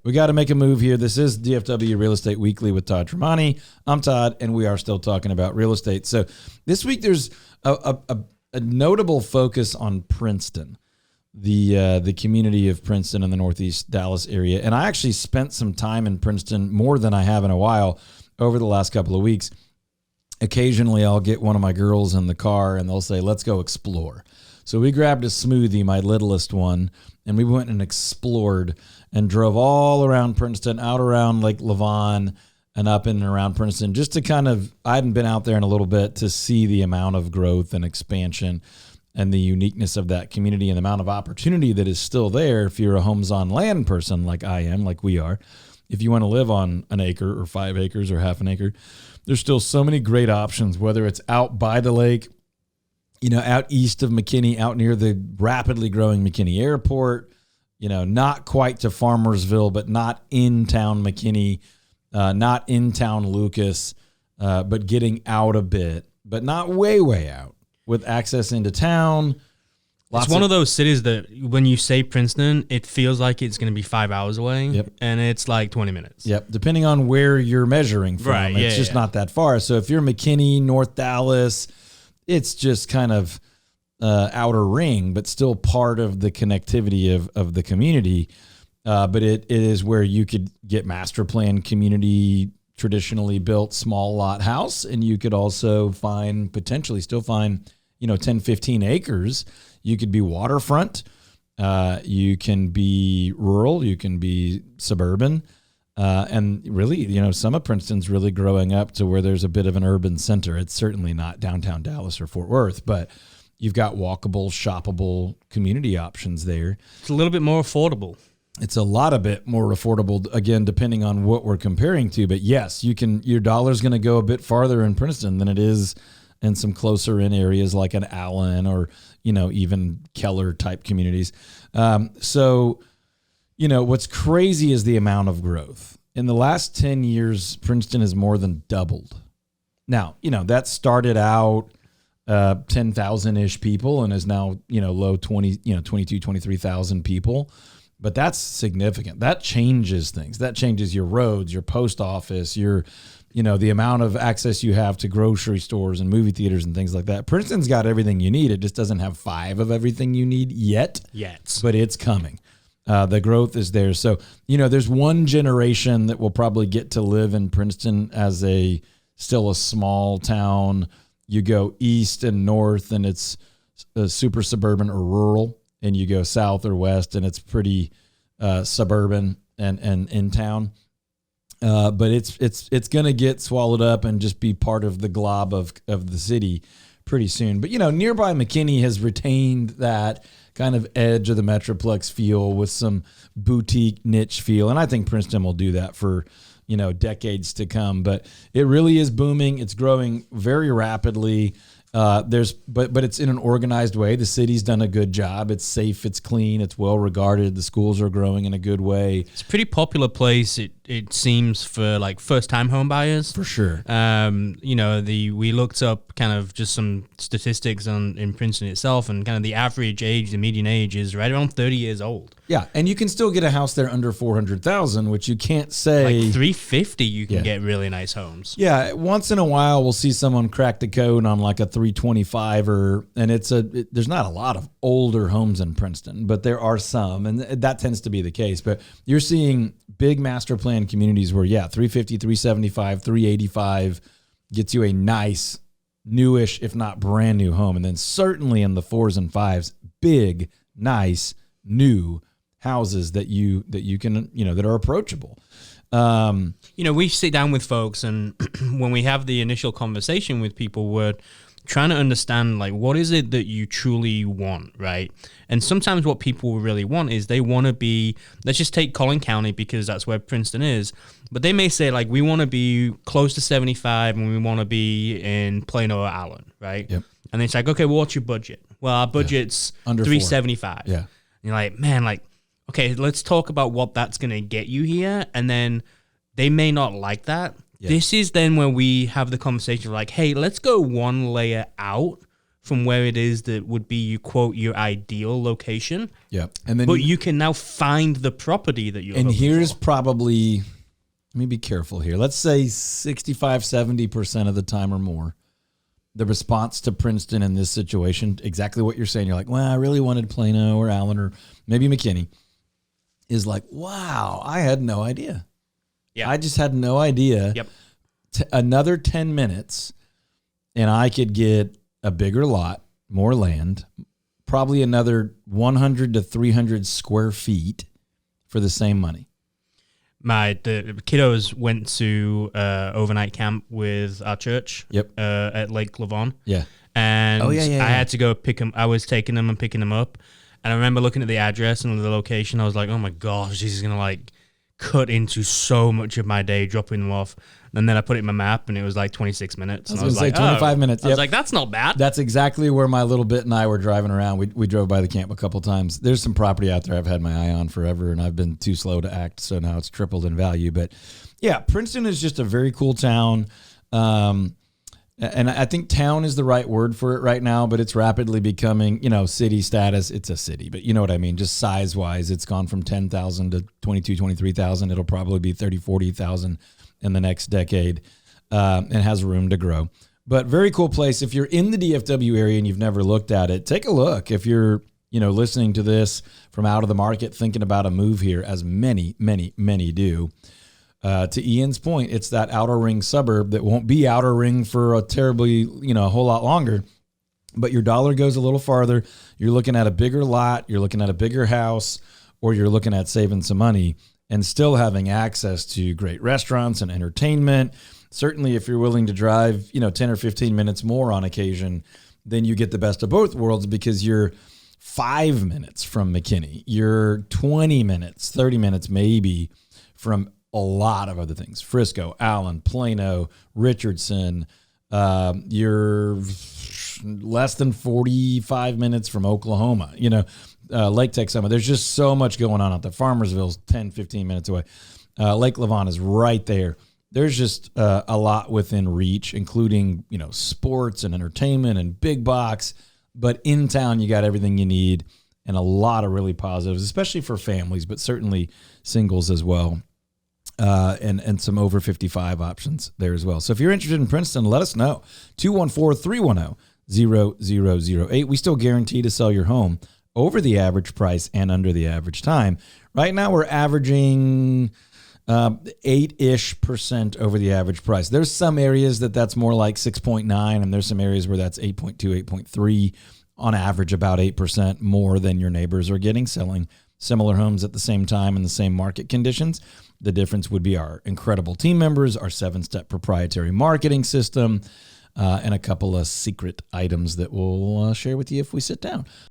We got to make a move here. This is DFW Real Estate Weekly with Todd Tremonti. I'm Todd, and we are still talking about real estate. So this week there's a notable focus on Princeton, the community of Princeton in the Northeast Dallas area. And I actually spent some time in Princeton, more than I have in a while, over the last couple of weeks. Occasionally I'll get one of my girls in the car and they'll say, let's go explore. So we grabbed a smoothie, my littlest one, and we went and explored and drove all around Princeton, out around Lake Lavon and up in and around Princeton, just to kind of, I hadn't been out there in a little bit, to see the amount of growth and expansion and the uniqueness of that community and the amount of opportunity that is still there if you're a homes on land person like I am, like we are. If you want to live on an acre or 5 acres or half an acre, there's still so many great options, whether it's out by the lake, out east of McKinney, out near the rapidly growing McKinney Airport, not quite to Farmersville, but not in town McKinney, not in town Lucas, but getting out a bit, but not way out, with access into town. It's one of those cities that when you say Princeton, it feels like it's going to be 5 hours away, yep. And it's like 20 minutes. Yep, depending on where you're measuring from. Right, it's just not that far. So if you're McKinney, North Dallas, it's just kind of outer ring, but still part of the connectivity of the community. But it is where you could get master plan community, traditionally built small lot house, and you could also potentially still find 10, 15 acres. You could be waterfront, you can be rural, you can be suburban, and really, some of Princeton's really growing up to where there's a bit of an urban center. It's certainly not downtown Dallas or Fort Worth, but you've got walkable, shoppable community options there. It's a little bit more affordable. It's a lot of bit more affordable, again, depending on what we're comparing to. But yes, your dollar's going to go a bit farther in Princeton than it is in some closer in areas like an Allen or, even Keller type communities. So what's crazy is the amount of growth. In the last 10 years, Princeton has more than doubled. Now, that started out 10,000-ish people and is now, low 20, 22, 23,000 people. But that's significant. That changes things. That changes your roads, your post office, your the amount of access you have to grocery stores and movie theaters and things like that. Princeton's got everything you need. It just doesn't have 5 of everything you need yet. But it's coming. The growth is there. So, there's one generation that will probably get to live in Princeton as still a small town. You go east and north and it's super suburban or rural, and you go south or west and it's pretty suburban and in town. But it's going to get swallowed up and just be part of the glob of the city pretty soon. But, nearby McKinney has retained that kind of edge of the metroplex feel with some boutique niche feel. And I think Princeton will do that for, decades to come. But it really is booming. It's growing very rapidly. But it's in an organized way. The city's done a good job. It's safe. It's clean. It's well regarded. The schools are growing in a good way. It's a pretty popular place. It seems for like first time home buyers. For sure. We looked up kind of just some statistics in Princeton itself, and kind of the average age, the median age is right around 30 years old. Yeah, and you can still get a house there under $400,000, which you can't say. Like $350,000, you can get really nice homes. Yeah, once in a while we'll see someone crack the code on like a $325,000, and there's not a lot of older homes in Princeton, but there are some, and that tends to be the case. But you're seeing big master plan communities where $350,000, $375,000, $385,000 gets you a nice, newish, if not brand new home, and then certainly in the 4s and 5s, big, nice, new houses that you can that are approachable. We sit down with folks, and when we have the initial conversation with people, we're trying to understand, like, what is it that you truly want, right? And sometimes what people really want is they want to be, let's just take Collin County because that's where Princeton is, but they may say, like, we want to be close to 75 and we want to be in Plano or Allen, right? Yep. And it's like, okay, well, what's your budget? Well, our budget's under $375. Yeah. And you're like, man, like, okay, let's talk about what that's going to get you here. And then they may not like that. Yeah. This is then when we have the conversation of like, hey, let's go one layer out from where it is that would be, you quote, your ideal location. Yeah. And then but you can now find the property that you're and hoping here's for. probably, let me be careful here. Let's say 65, 70% of the time or more, the response to Princeton in this situation, exactly what you're saying. You're like, well, I really wanted Plano or Allen or maybe McKinney, is like, wow, I had no idea. Yeah. I just had no idea. Yep. Another 10 minutes and I could get a bigger lot, more land, probably another 100 to 300 square feet for the same money. The kiddos went to overnight camp with our church. Yep. At Lake Lavon. Yeah. And Oh, yeah. I had to go pick them. I was taking them and picking them up. And I remember looking at the address and the location. I was like, oh my gosh, this is going to like cut into so much of my day dropping them off. And then I put it in my map and it was like 26 minutes. I was going to say 25 minutes. I was like, that's not bad. That's exactly where my little bit and I were driving around. We drove by the camp a couple times. There's some property out there I've had my eye on forever and I've been too slow to act. So now it's tripled in value. But yeah, Princeton is just a very cool town. And I think town is the right word for it right now, but it's rapidly becoming, city status. It's a city, but you know what I mean? Just size wise, it's gone from 10,000 to 22, 23,000. It'll probably be 30, 40,000 in the next decade, and has room to grow. But very cool place. If you're in the DFW area and you've never looked at it, take a look. If you're, listening to this from out of the market, thinking about a move here, as many, many, many do. To Ian's point, it's that outer ring suburb that won't be outer ring for a terribly, a whole lot longer. But your dollar goes a little farther. You're looking at a bigger lot. You're looking at a bigger house, or you're looking at saving some money and still having access to great restaurants and entertainment. Certainly, if you're willing to drive, 10 or 15 minutes more on occasion, then you get the best of both worlds because you're 5 minutes from McKinney. You're 20 minutes, 30 minutes maybe from a lot of other things. Frisco, Allen, Plano, Richardson. You're less than 45 minutes from Oklahoma, Lake Texoma. There's just so much going on out there. Farmersville's 10, 15 minutes away. Lake Lavon is right there. There's just a lot within reach, including, sports and entertainment and big box. But in town, you got everything you need and a lot of really positives, especially for families, but certainly singles as well. And some over 55 options there as well. So if you're interested in Princeton, let us know. 214-310-0008. We still guarantee to sell your home over the average price and under the average time. Right now we're averaging 8-ish% over the average price. There's some areas that's more like 6.9, and there's some areas where that's 8.2, 8.3, on average about 8% more than your neighbors are getting selling similar homes at the same time in the same market conditions. The difference would be our incredible team members, our 7-step proprietary marketing system, and a couple of secret items that we'll share with you if we sit down.